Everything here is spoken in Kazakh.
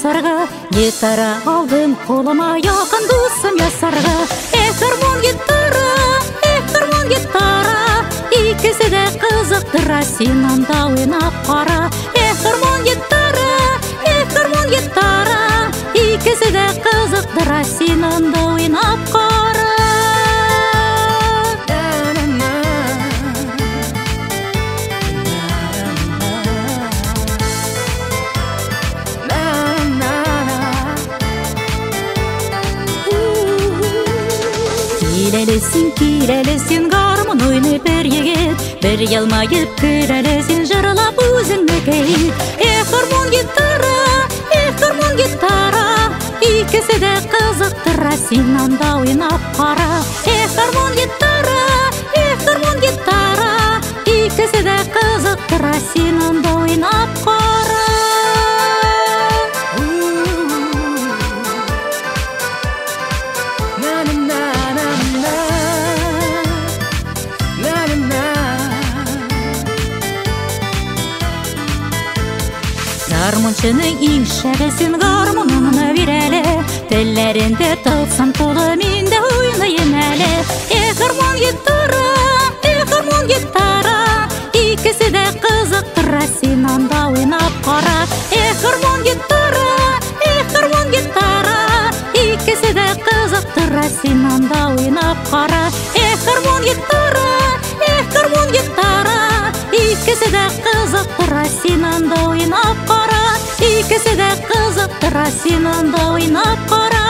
ясарға, гитара алдым қолыма, якын досым ясарға. Гармон гитара, икisi de қызықтыра, сен анда ойнап қара. Гармон гитара, икisi de қызықтыра, сен анда ойнап қара. Келелесін гармон ойнап бір егет, бір елмайып күрелесін жырлап өзіңді кейт. Гармон гитара, икisi de қызықтыра, сен анда ойнап қара. Гармон гитара, икisi de қызықтыра, сен анда ойнап қара. Гармоншының ең шәгісін гармоныңны берәлі, тіллерінде тылсым толы, мен де ойнайын әлі. Гармон гитара, икisi de қызықтыра, сен анда ойнап қара. Гармон гитара, икisi de қызықтыра, сен анда ойнап қара. Гармон гитара, икisi de қызықтыра, сен анда ойнап қара. Икisi de қызықтыра, сен анда ойнап қара.